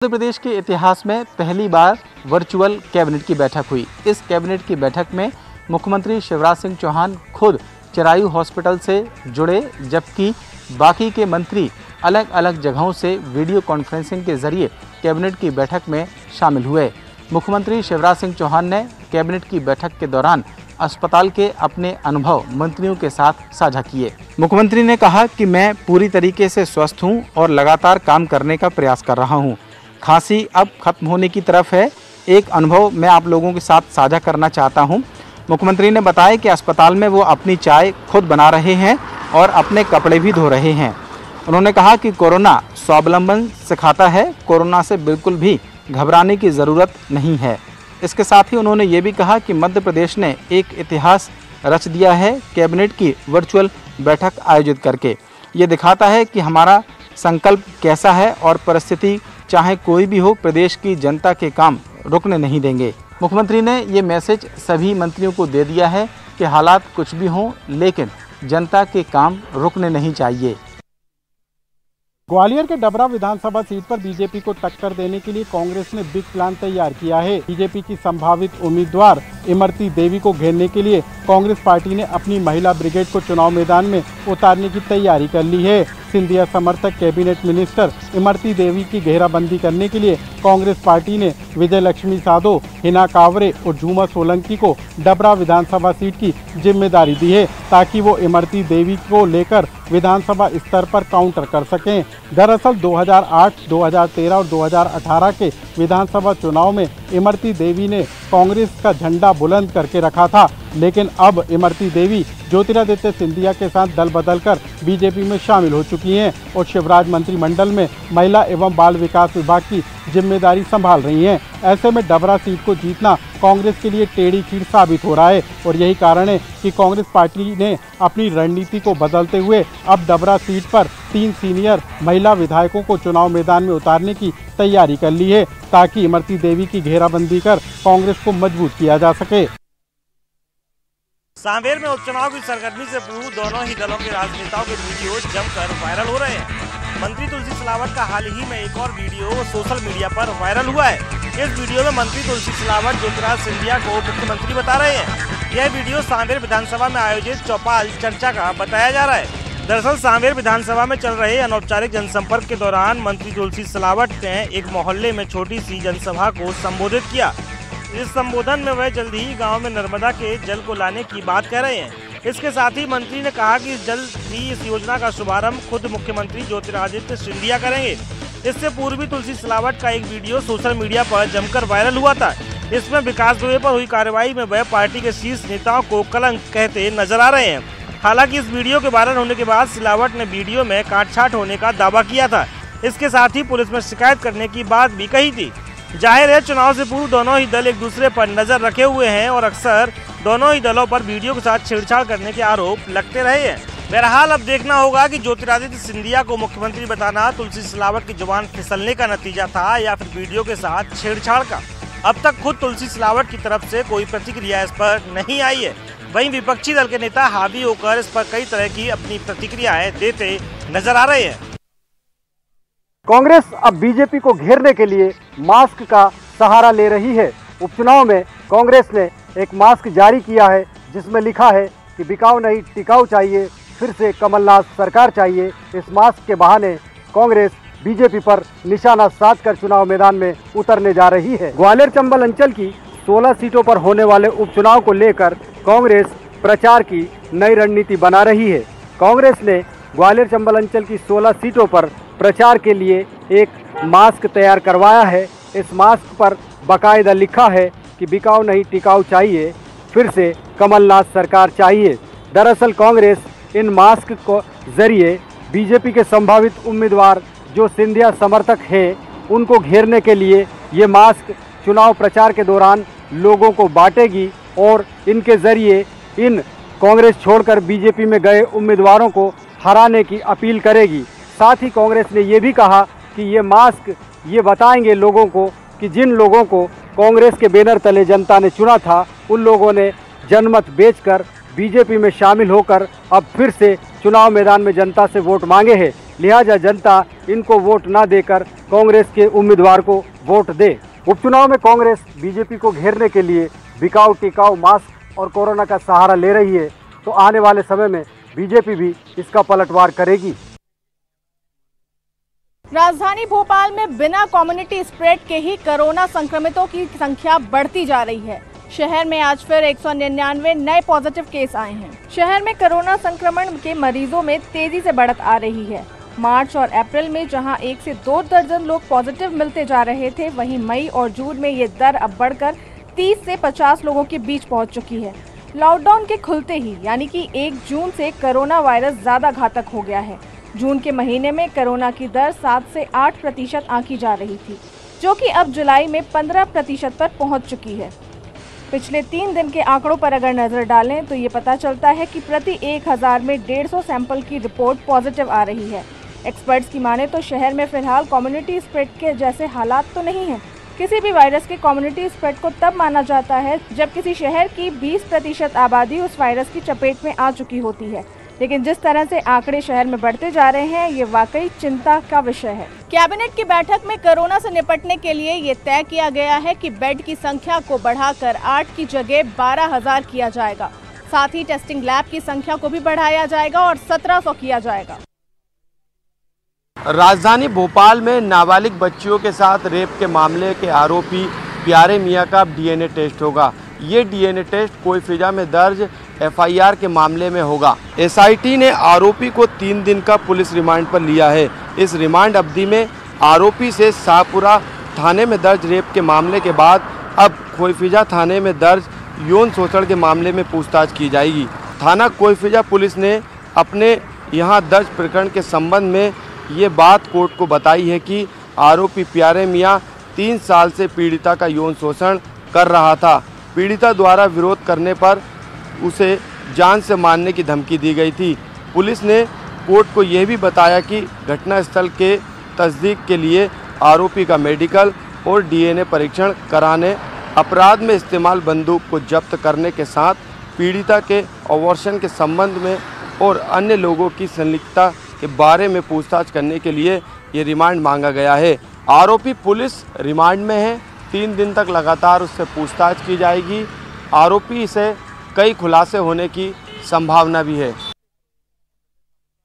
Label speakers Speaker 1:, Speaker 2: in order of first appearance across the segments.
Speaker 1: मध्य प्रदेश के इतिहास में पहली बार वर्चुअल कैबिनेट की बैठक हुई। इस कैबिनेट की बैठक में मुख्यमंत्री शिवराज सिंह चौहान खुद चिरायू हॉस्पिटल से जुड़े, जबकि बाकी के मंत्री अलग अलग जगहों से वीडियो कॉन्फ्रेंसिंग के जरिए कैबिनेट की बैठक में शामिल हुए। मुख्यमंत्री शिवराज सिंह चौहान ने कैबिनेट की बैठक के दौरान अस्पताल के अपने अनुभव मंत्रियों के साथ साझा किए। मुख्यमंत्री ने कहा कि मैं पूरी तरीके से स्वस्थ हूं और लगातार काम करने का प्रयास कर रहा हूं। खांसी अब खत्म होने की तरफ है। एक अनुभव मैं आप लोगों के साथ साझा करना चाहता हूं। मुख्यमंत्री ने बताया कि अस्पताल में वो अपनी चाय खुद बना रहे हैं और अपने कपड़े भी धो रहे हैं। उन्होंने कहा कि कोरोना स्वावलंबन सिखाता है, कोरोना से बिल्कुल भी घबराने की ज़रूरत नहीं है। इसके साथ ही उन्होंने ये भी कहा कि मध्य प्रदेश ने एक इतिहास रच दिया है कैबिनेट की वर्चुअल बैठक आयोजित करके। ये दिखाता है कि हमारा संकल्प कैसा है और परिस्थिति चाहे कोई भी हो, प्रदेश की जनता के काम रुकने नहीं देंगे। मुख्यमंत्री ने ये मैसेज सभी मंत्रियों को दे दिया है कि हालात कुछ भी हों, लेकिन जनता के काम रुकने नहीं चाहिए।
Speaker 2: ग्वालियर के डबरा विधानसभा सीट पर बीजेपी को टक्कर देने के लिए कांग्रेस ने बिग प्लान तैयार किया है। बीजेपी की संभावित उम्मीदवार इमरती देवी को घेरने के लिए कांग्रेस पार्टी ने अपनी महिला ब्रिगेड को चुनाव मैदान में उतारने की तैयारी कर ली है। सिंधिया समर्थक कैबिनेट मिनिस्टर इमरती देवी की घेराबंदी करने के लिए कांग्रेस पार्टी ने विजय लक्ष्मी साधो, हिना कावरे और झूमा सोलंकी को डबरा विधानसभा सीट की जिम्मेदारी दी है, ताकि वो इमरती देवी को लेकर विधानसभा स्तर पर काउंटर कर सकें। दरअसल 2008, 2013 और 2018 के विधानसभा चुनाव में इमरती देवी ने कांग्रेस का झंडा बुलंद करके रखा था, लेकिन अब इमरती देवी ज्योतिरादित्य सिंधिया के साथ दल बदलकर बीजेपी में शामिल हो चुकी हैं और शिवराज मंत्रिमंडल में महिला एवं बाल विकास विभाग की जिम्मेदारी संभाल रही हैं। ऐसे में डबरा सीट को जीतना कांग्रेस के लिए टेढ़ी खीर साबित हो रहा है और यही कारण है कि कांग्रेस पार्टी ने अपनी रणनीति को बदलते हुए अब डबरा सीट पर 3 सीनियर महिला विधायकों को चुनाव मैदान में उतारने की तैयारी कर ली है, ताकि इमरती देवी की घेराबंदी कर कांग्रेस को मजबूत किया जा सके।
Speaker 3: सांवेर में उपचुनाव की सरगर्मी से पूर्व दोनों ही दलों के राजनेताओं के वीडियो जमकर वायरल हो रहे हैं। मंत्री तुलसी सिलावट का हाल ही में एक और वीडियो सोशल मीडिया पर वायरल हुआ है। इस वीडियो में मंत्री तुलसी सिलावट ज्योतिराज सिंधिया को मुख्यमंत्री बता रहे हैं। यह वीडियो सांवेर विधानसभा में आयोजित चौपाल चर्चा का बताया जा रहा है। दरअसल सांवेर विधानसभा में चल रहे अनौपचारिक जनसंपर्क के दौरान मंत्री तुलसी सिलावट ने एक मोहल्ले में छोटी सी जनसभा को संबोधित किया। इस संबोधन में वह जल्द ही गांव में नर्मदा के जल को लाने की बात कह रहे हैं। इसके साथ ही मंत्री ने कहा कि जल्द ही इस योजना का शुभारंभ खुद मुख्यमंत्री ज्योतिरादित्य सिंधिया करेंगे। इससे पूर्व भी तुलसी सिलावट का एक वीडियो सोशल मीडिया पर जमकर वायरल हुआ था। इसमें विकास दुबे पर हुई कार्रवाई में वह पार्टी के शीर्ष नेताओं को कलंक कहते नजर आ रहे हैं। हालांकि इस वीडियो के वायरल होने के बाद सिलावट ने वीडियो में काटछाट होने का दावा किया था। इसके साथ ही पुलिस में शिकायत करने की बात भी कही थी। जाहिर है चुनाव से पूर्व दोनों ही दल एक दूसरे पर नजर रखे हुए हैं और अक्सर दोनों ही दलों पर वीडियो के साथ छेड़छाड़ करने के आरोप लगते रहे हैं। बहरहाल अब देखना होगा कि ज्योतिरादित्य सिंधिया को मुख्यमंत्री बताना तुलसी सिलावट की जुबान फिसलने का नतीजा था या फिर वीडियो के साथ छेड़छाड़ का। अब तक खुद तुलसी सिलावट की तरफ से कोई प्रतिक्रिया इस पर नहीं आई है। वहीं विपक्षी दल के नेता हावी होकर इस पर कई तरह की अपनी प्रतिक्रियाएं देते नजर आ रहे हैं।
Speaker 4: कांग्रेस अब बीजेपी को घेरने के लिए मास्क का सहारा ले रही है। उपचुनाव में कांग्रेस ने एक मास्क जारी किया है, जिसमें लिखा है कि बिकाऊ नहीं टिकाऊ चाहिए, फिर से कमलनाथ सरकार चाहिए। इस मास्क के बहाने कांग्रेस बीजेपी पर निशाना साधकर चुनाव मैदान में उतरने जा रही है। ग्वालियर चंबल अंचल की 16 सीटों पर होने वाले उपचुनाव को लेकर कांग्रेस प्रचार की नई रणनीति बना रही है। कांग्रेस ने ग्वालियर चंबल अंचल की 16 सीटों पर प्रचार के लिए एक मास्क तैयार करवाया है। इस मास्क पर बाकायदा लिखा है कि बिकाऊ नहीं टिकाऊ चाहिए, फिर से कमलनाथ सरकार चाहिए। दरअसल कांग्रेस इन मास्क को जरिए बीजेपी के संभावित उम्मीदवार जो सिंधिया समर्थक हैं, उनको घेरने के लिए ये मास्क चुनाव प्रचार के दौरान लोगों को बांटेगी और इनके जरिए इन कांग्रेस छोड़कर बीजेपी में गए उम्मीदवारों को हराने की अपील करेगी। साथ ही कांग्रेस ने ये भी कहा कि ये मास्क ये बताएंगे लोगों को कि जिन लोगों को कांग्रेस के बैनर तले जनता ने चुना था, उन लोगों ने जनमत बेचकर बीजेपी में शामिल होकर अब फिर से चुनाव मैदान में जनता से वोट मांगे हैं। लिहाजा जनता इनको वोट न देकर कांग्रेस के उम्मीदवार को वोट दे। उपचुनाव में कांग्रेस बीजेपी को घेरने के लिए बिकाऊ टिकाऊ मास्क और कोरोना का सहारा ले रही है, तो आने वाले समय में बीजेपी भी इसका पलटवार करेगी।
Speaker 5: राजधानी भोपाल में बिना कम्युनिटी स्प्रेड के ही कोरोना संक्रमितों की संख्या बढ़ती जा रही है। शहर में आज फिर 199 नए पॉजिटिव केस आए हैं। शहर में कोरोना संक्रमण के मरीजों में तेजी से बढ़त आ रही है। मार्च और अप्रैल में जहां 1 से 2 दर्जन लोग पॉजिटिव मिलते जा रहे थे, वहीं मई और जून में ये दर अब बढ़कर 30 से 50 लोगों के बीच पहुंच चुकी है। लॉकडाउन के खुलते ही यानी कि 1 जून से कोरोना वायरस ज्यादा घातक हो गया है। जून के महीने में कोरोना की दर 7 से 8% आंकी जा रही थी, जो कि अब जुलाई में 15% पर पहुंच चुकी है। पिछले 3 दिन के आंकड़ों पर अगर नजर डालें तो ये पता चलता है कि प्रति 1000 में 150 सैंपल की रिपोर्ट पॉजिटिव आ रही है। एक्सपर्ट्स की माने तो शहर में फिलहाल कम्युनिटी स्प्रेड के जैसे हालात तो नहीं है। किसी भी वायरस के कम्युनिटी स्प्रेड को तब माना जाता है जब किसी शहर की 20% आबादी उस वायरस की चपेट में आ चुकी होती है, लेकिन जिस तरह से आंकड़े शहर में बढ़ते जा रहे हैं, ये वाकई चिंता का विषय है। कैबिनेट की बैठक में कोरोना से निपटने के लिए ये तय किया गया है कि बेड की संख्या को बढ़ाकर 8 की जगह 12,000 किया जाएगा। साथ ही टेस्टिंग लैब की संख्या को भी बढ़ाया जाएगा और 1700 किया जाएगा।
Speaker 6: राजधानी भोपाल में नाबालिग बच्चियों के साथ रेप के मामले के आरोपी प्यारे मियां का डीएनए टेस्ट होगा। ये डीएनए टेस्ट कोईफिजा में दर्ज एफआईआर के मामले में होगा। एसआईटी ने आरोपी को 3 दिन का पुलिस रिमांड पर लिया है। इस रिमांड अवधि में आरोपी से शाहपुरा थाने में दर्ज रेप के मामले के बाद अब कोईफिजा थाने में दर्ज यौन शोषण के मामले में पूछताछ की जाएगी। थाना कोईफिजा पुलिस ने अपने यहाँ दर्ज प्रकरण के संबंध में ये बात कोर्ट को बताई है कि आरोपी प्यारे मियां 3 साल से पीड़िता का यौन शोषण कर रहा था। पीड़िता द्वारा विरोध करने पर उसे जान से मारने की धमकी दी गई थी। पुलिस ने कोर्ट को यह भी बताया कि घटनास्थल के तस्दीक के लिए आरोपी का मेडिकल और डीएनए परीक्षण कराने, अपराध में इस्तेमाल बंदूक को जब्त करने के साथ पीड़िता के अबॉर्शन के संबंध में और अन्य लोगों की संलिप्तता के बारे में पूछताछ करने के लिए ये रिमांड मांगा गया है। आरोपी पुलिस रिमांड में है। 3 दिन तक लगातार उससे पूछताछ की जाएगी। आरोपी से कई खुलासे होने की संभावना भी है।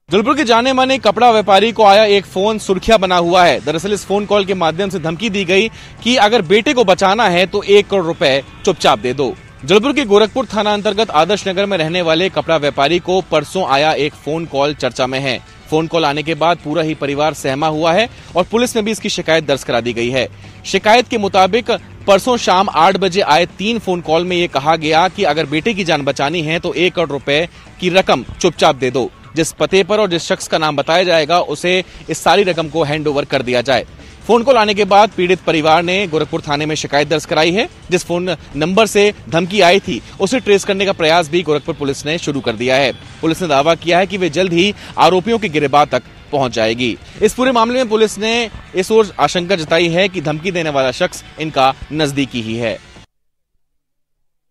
Speaker 7: जबलपुर के जाने माने कपड़ा व्यापारी को आया एक फोन सुर्खियां बना हुआ है। दरअसल इस फोन कॉल के माध्यम से धमकी दी गई कि अगर बेटे को बचाना है तो 1 करोड़ रुपए चुपचाप दे दो। जबलपुर के गोरखपुर थाना अंतर्गत आदर्श नगर में रहने वाले कपड़ा व्यापारी को परसों आया एक फोन कॉल चर्चा में है। फोन कॉल आने के बाद पूरा ही परिवार सहमा हुआ है और पुलिस में भी इसकी शिकायत दर्ज करा दी गई है। शिकायत के मुताबिक परसों शाम 8 बजे आए 3 फोन कॉल में ये कहा गया कि अगर बेटे की जान बचानी है तो 1 करोड़ रुपए की रकम चुपचाप दे दो। जिस पते पर और जिस शख्स का नाम बताया जाएगा उसे इस सारी रकम को हैंड ओवर कर दिया जाए। फोन कॉल आने के बाद पीड़ित परिवार ने गोरखपुर थाने में शिकायत दर्ज कराई है। जिस फोन नंबर से धमकी आई थी उसे ट्रेस करने का प्रयास भी गोरखपुर पुलिस ने शुरू कर दिया है। पुलिस ने दावा किया है कि वे जल्द ही आरोपियों की गिरफ्तारी तक पहुंच जाएगी। इस पूरे मामले में पुलिस ने इस ओर आशंका जताई है कि धमकी देने वाला शख्स इनका नजदीकी ही है।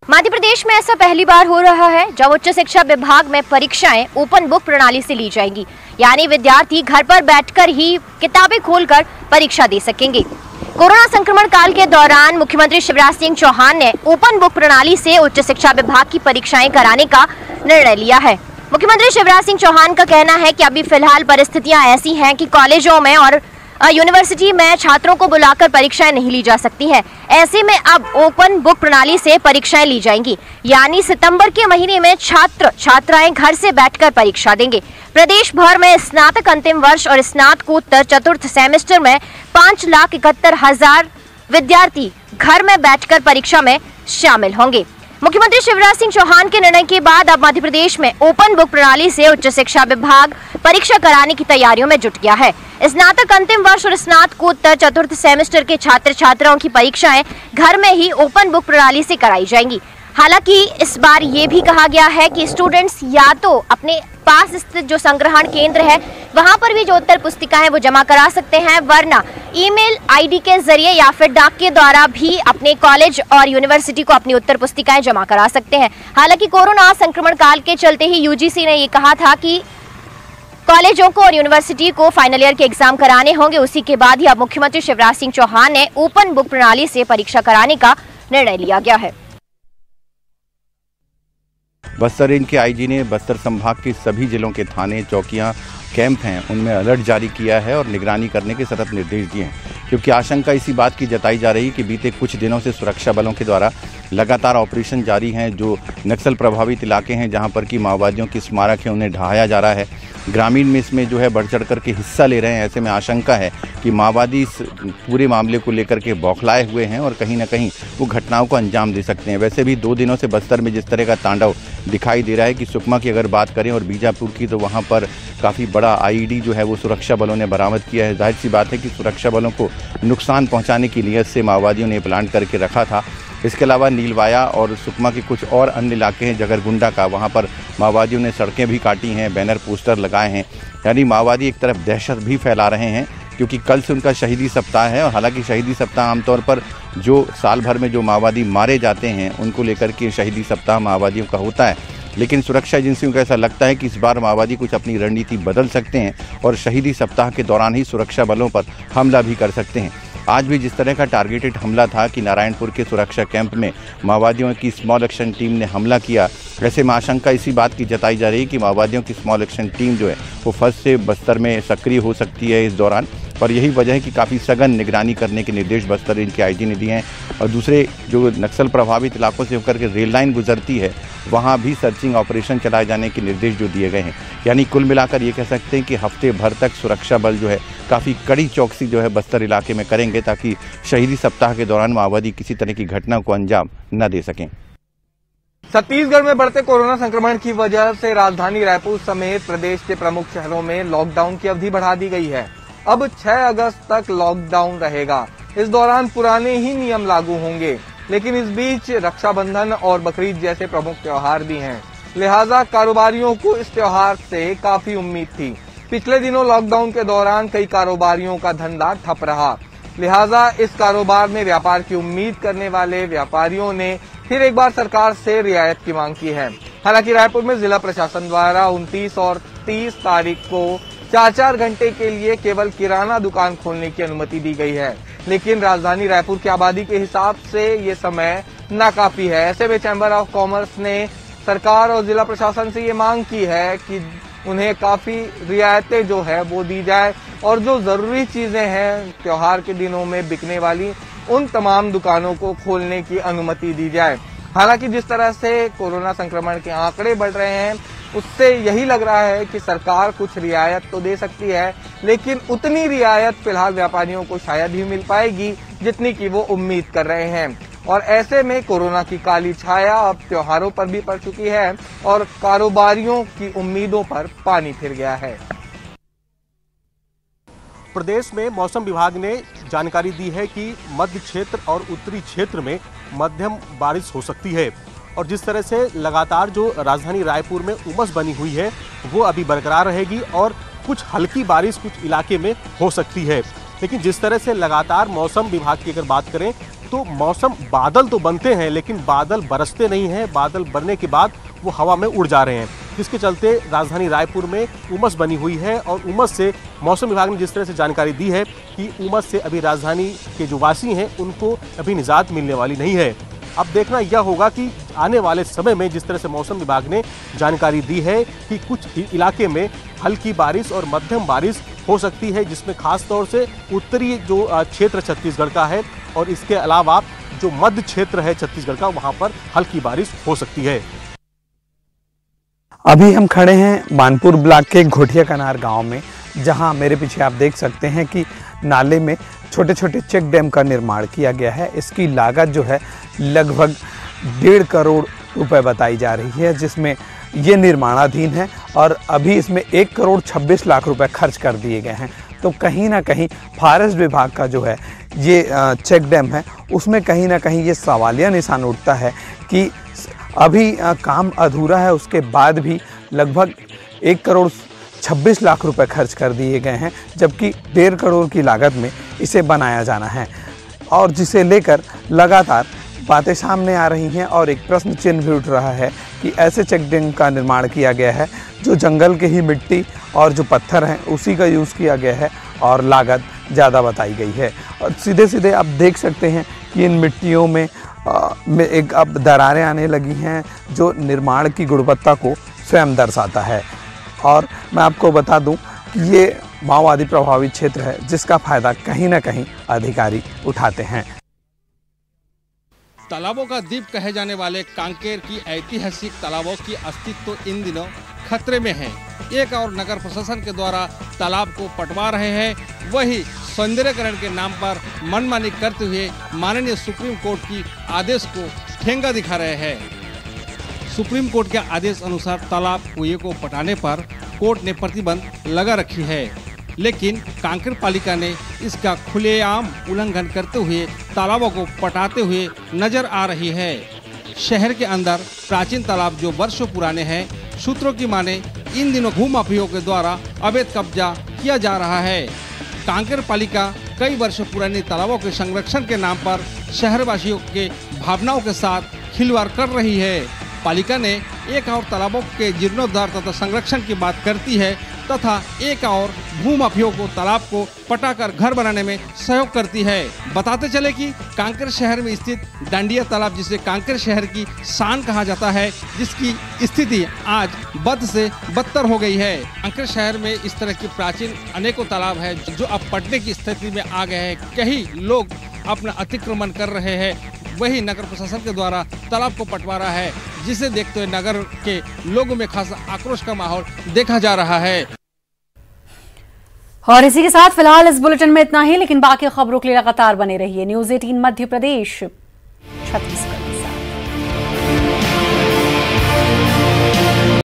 Speaker 8: मध्य प्रदेश में ऐसा पहली बार हो रहा है जब उच्च शिक्षा विभाग में परीक्षाएं ओपन बुक प्रणाली से ली जाएंगी, यानी विद्यार्थी घर पर बैठकर ही किताबें खोलकर परीक्षा दे सकेंगे। कोरोना संक्रमण काल के दौरान मुख्यमंत्री शिवराज सिंह चौहान ने ओपन बुक प्रणाली से उच्च शिक्षा विभाग की परीक्षाएं कराने का निर्णय लिया है। मुख्यमंत्री शिवराज सिंह चौहान का कहना है कि अभी फिलहाल परिस्थितियां ऐसी हैं कि कॉलेजों में और यूनिवर्सिटी में छात्रों को बुलाकर परीक्षाएं नहीं ली जा सकती हैं। ऐसे में अब ओपन बुक प्रणाली से परीक्षाएं ली जाएंगी, यानी सितंबर के महीने में छात्र छात्राएं घर से बैठकर परीक्षा देंगे। प्रदेश भर में स्नातक अंतिम वर्ष और स्नातकोत्तर चतुर्थ सेमेस्टर में 5,71,000 विद्यार्थी घर में बैठकर परीक्षा में शामिल होंगे। मुख्यमंत्री शिवराज सिंह चौहान के निर्णय के बाद अब मध्य प्रदेश में ओपन बुक प्रणाली से उच्च शिक्षा विभाग परीक्षा कराने की तैयारियों में जुट गया है। स्नातक अंतिम वर्ष और स्नातकोत्तर चतुर्थ सेमेस्टर के छात्र छात्राओं की परीक्षाएं घर में ही ओपन बुक प्रणाली से कराई जाएंगी। हालांकि इस बार ये भी कहा गया है कि स्टूडेंट्स या तो अपने पास स्थित जो संग्रहण केंद्र है वहां पर भी जो उत्तर पुस्तिकाएं वो जमा करा सकते हैं, वरना ईमेल आईडी के जरिए या फिर डाक के द्वारा भी अपने कॉलेज और यूनिवर्सिटी को अपनी उत्तर पुस्तिकाएं जमा करा सकते हैं। हालांकि कोरोना संक्रमण काल के चलते ही यूजीसी ने ये कहा था कि कॉलेजों को और यूनिवर्सिटी को फाइनल ईयर के एग्जाम कराने होंगे। उसी के बाद ही अब मुख्यमंत्री शिवराज सिंह चौहान ने ओपन बुक प्रणाली से परीक्षा कराने का निर्णय लिया गया है।
Speaker 9: बस्तर रेंज के आईजी ने बस्तर संभाग के सभी जिलों के थाने, चौकियां, कैंप हैं, उनमें अलर्ट जारी किया है और निगरानी करने के सतत निर्देश दिए हैं, क्योंकि आशंका इसी बात की जताई जा रही है कि बीते कुछ दिनों से सुरक्षा बलों के द्वारा लगातार ऑपरेशन जारी हैं। जो नक्सल प्रभावित इलाके हैं, जहां पर कि माओवादियों की स्मारक है, उन्हें ढहाया जा रहा है। ग्रामीण में इसमें जो है बढ़ चढ़ करके हिस्सा ले रहे हैं। ऐसे में आशंका है कि माओवादी इस पूरे मामले को लेकर के बौखलाए हुए हैं और कहीं ना कहीं वो घटनाओं को अंजाम दे सकते हैं। वैसे भी 2 दिनों से बस्तर में जिस तरह का तांडव दिखाई दे रहा है कि सुकमा की अगर बात करें और बीजापुर की, तो वहाँ पर काफ़ी बड़ा आईईडी जो है वो सुरक्षा बलों ने बरामद किया है। जाहिर सी बात है कि सुरक्षा बलों को नुकसान पहुँचाने की नीयत से माओवादियों ने प्लान करके रखा था। इसके अलावा नीलवाया और सुकमा के कुछ और अन्य इलाके हैं जगरगुंडा का, वहाँ पर माओवादियों ने सड़कें भी काटी हैं, बैनर पोस्टर लगाए हैं। यानी माओवादी एक तरफ दहशत भी फैला रहे हैं, क्योंकि कल से उनका शहीदी सप्ताह है। और हालांकि शहीदी सप्ताह आमतौर पर जो साल भर में जो माओवादी मारे जाते हैं उनको लेकर के शहीदी सप्ताह माओवादियों का होता है, लेकिन सुरक्षा एजेंसियों को ऐसा लगता है कि इस बार माओवादी कुछ अपनी रणनीति बदल सकते हैं और शहीदी सप्ताह के दौरान ही सुरक्षा बलों पर हमला भी कर सकते हैं। आज भी जिस तरह का टारगेटेड हमला था कि नारायणपुर के सुरक्षा कैंप में माओवादियों की स्मॉल एक्शन टीम ने हमला किया, ऐसे में आशंका इसी बात की जताई जा रही है कि माओवादियों की स्मॉल एक्शन टीम जो है वो फर्स्ट से बस्तर में सक्रिय हो सकती है इस दौरान। और यही वजह है कि काफ़ी सघन निगरानी करने के निर्देश बस्तर रेंज के आईजी ने दिए हैं। और दूसरे जो नक्सल प्रभावित इलाकों से होकर के रेल लाइन गुजरती है, वहाँ भी सर्चिंग ऑपरेशन चलाए जाने के निर्देश जो दिए गए हैं। यानी कुल मिलाकर ये कह सकते हैं कि हफ्ते भर तक सुरक्षा बल जो है काफ़ी कड़ी चौकसी जो है बस्तर इलाके में करेंगे, ताकि शहीदी सप्ताह के दौरान माओवादी किसी तरह की घटना को अंजाम न दे सकें।
Speaker 10: छत्तीसगढ़ में बढ़ते कोरोना संक्रमण की वजह से राजधानी रायपुर समेत प्रदेश के प्रमुख शहरों में लॉकडाउन की अवधि बढ़ा दी गई है। अब 6 अगस्त तक लॉकडाउन रहेगा। इस दौरान पुराने ही नियम लागू होंगे, लेकिन इस बीच रक्षाबंधन और बकरीद जैसे प्रमुख त्योहार भी हैं। लिहाजा कारोबारियों को इस त्योहार से काफी उम्मीद थी। पिछले दिनों लॉकडाउन के दौरान कई कारोबारियों का धंधा ठप रहा, लिहाजा इस कारोबार में व्यापार की उम्मीद करने वाले व्यापारियों ने फिर एक बार सरकार से रियायत की मांग की है। हालांकि रायपुर में जिला प्रशासन द्वारा 29 और 30 तारीख को 4-4 घंटे के लिए केवल किराना दुकान खोलने की अनुमति दी गई है, लेकिन राजधानी रायपुर की आबादी के हिसाब से ये समय नाकाफी है। ऐसे में चैम्बर ऑफ कॉमर्स ने सरकार और जिला प्रशासन से ये मांग की है कि उन्हें काफी रियायतें जो है वो दी जाए और जो जरूरी चीजें हैं त्योहार के दिनों में बिकने वाली, उन तमाम दुकानों को खोलने की अनुमति दी जाए। हालांकि जिस तरह से कोरोना संक्रमण के आंकड़े बढ़ रहे हैं, उससे यही लग रहा है कि सरकार कुछ रियायत तो दे सकती है, लेकिन उतनी रियायत फिलहाल व्यापारियों को शायद ही मिल पाएगी जितनी की वो उम्मीद कर रहे हैं। और ऐसे में कोरोना की काली छाया अब त्योहारों पर भी पड़ चुकी है और कारोबारियों की उम्मीदों पर पानी फिर गया है।
Speaker 2: प्रदेश में मौसम विभाग ने जानकारी दी है कि मध्य क्षेत्र और उत्तरी क्षेत्र में मध्यम बारिश हो सकती है। और जिस तरह से लगातार जो राजधानी रायपुर में उमस बनी हुई है वो अभी बरकरार रहेगी और कुछ हल्की बारिश कुछ इलाके में हो सकती है। लेकिन जिस तरह से लगातार मौसम विभाग की अगर बात करें तो मौसम बादल तो बनते हैं लेकिन बादल बरसते नहीं हैं। बादल बनने के बाद वो हवा में उड़ जा रहे हैं, जिसके चलते राजधानी रायपुर में उमस बनी हुई है। और उमस से मौसम विभाग ने जिस तरह से जानकारी दी है कि उमस से अभी राजधानी के जो वासी हैं उनको अभी निजात मिलने वाली नहीं है। अब देखना यह होगा कि आने वाले समय में जिस तरह से मौसम विभाग ने जानकारी दी है कि कुछ इलाके में हल्की बारिश और मध्यम बारिश हो सकती है, जिसमें खास तौर से उत्तरी जो क्षेत्र छत्तीसगढ़ का है और इसके अलावा जो मध्य क्षेत्र है छत्तीसगढ़ का, वहां पर हल्की बारिश हो सकती है।
Speaker 11: अभी हम खड़े हैं मानपुर ब्लॉक के घोटिया कनार गांव में, जहां मेरे पीछे आप देख सकते हैं कि नाले में छोटे छोटे चेक डैम का निर्माण किया गया है। इसकी लागत जो है लगभग 1.5 करोड़ रुपए बताई जा रही है, जिसमें ये निर्माणाधीन है और अभी इसमें 1 करोड़ 26 लाख रुपए खर्च कर दिए गए हैं। तो कहीं ना कहीं फॉरेस्ट विभाग का जो है ये चेक डैम है, उसमें कहीं ना कहीं ये सवालिया निशान उठता है कि अभी काम अधूरा है, उसके बाद भी लगभग 1 करोड़ 26 लाख रुपए खर्च कर दिए गए हैं, जबकि 1.5 करोड़ की लागत में इसे बनाया जाना है। और जिसे लेकर लगातार बातें सामने आ रही हैं और एक प्रश्न चिन्ह भी उठ रहा है कि ऐसे चेक डैम का निर्माण किया गया है जो जंगल के ही मिट्टी और जो पत्थर हैं उसी का यूज़ किया गया है और लागत ज़्यादा बताई गई है। और सीधे सीधे आप देख सकते हैं कि इन मिट्टियों में एक अब दरारें आने लगी हैं जो निर्माण की गुणवत्ता को स्वयं दर्शाता है। और मैं आपको बता दूं कि ये माओवादी प्रभावित क्षेत्र है जिसका फायदा कहीं ना कहीं अधिकारी उठाते हैं।
Speaker 7: तालाबों का द्वीप कहे जाने वाले कांकेर की ऐतिहासिक तालाबों की अस्तित्व इन दिनों खतरे में है। एक और नगर प्रशासन के द्वारा तालाब को पटवा रहे हैं, वही सौंदर्यकरण के नाम पर मनमानी करते हुए माननीय सुप्रीम कोर्ट की आदेश को ठेंगा दिखा रहे हैं। सुप्रीम कोर्ट के आदेश अनुसार तालाब कुएं को पटाने पर कोर्ट ने प्रतिबंध लगा रखी है, लेकिन कांकेर पालिका ने इसका खुलेआम उल्लंघन करते हुए तालाबों को पटाते हुए नजर आ रही है। शहर के अंदर प्राचीन तालाब जो वर्षों पुराने हैं, सूत्रों की माने इन दिनों भूमाफियों के द्वारा अवैध कब्जा किया जा रहा है। कांकेर पालिका कई वर्षों पुरानी तालाबों के संरक्षण के नाम पर शहरवासियों के भावनाओं के साथ खिलवाड़ कर रही है। पालिका ने एक और तालाबों के जीर्णोद्धार तथा संरक्षण की बात करती है तथा एक और भूमाफियों को तालाब को पटाकर घर बनाने में सहयोग करती है। बताते चले कि कांकेर शहर में स्थित डांडिया तालाब, जिसे कांकेर शहर की शान कहा जाता है, जिसकी स्थिति आज बद से बदतर हो गई है। कांकेर शहर में इस तरह की प्राचीन अनेकों तालाब है जो अब पटने की स्थिति में आ गए हैं। कई लोग अपना अतिक्रमण कर रहे हैं, वही नगर प्रशासन के द्वारा तालाब को पटवा रहा है, जिसे देखते हुए नगर के लोगों में खासा आक्रोश का माहौल देखा जा रहा है।
Speaker 12: और इसी के साथ फिलहाल इस बुलेटिन में इतना ही, लेकिन बाकी खबरों के लिए लगातार बने रहिए न्यूज़ 18 मध्य प्रदेश छत्तीसगढ़।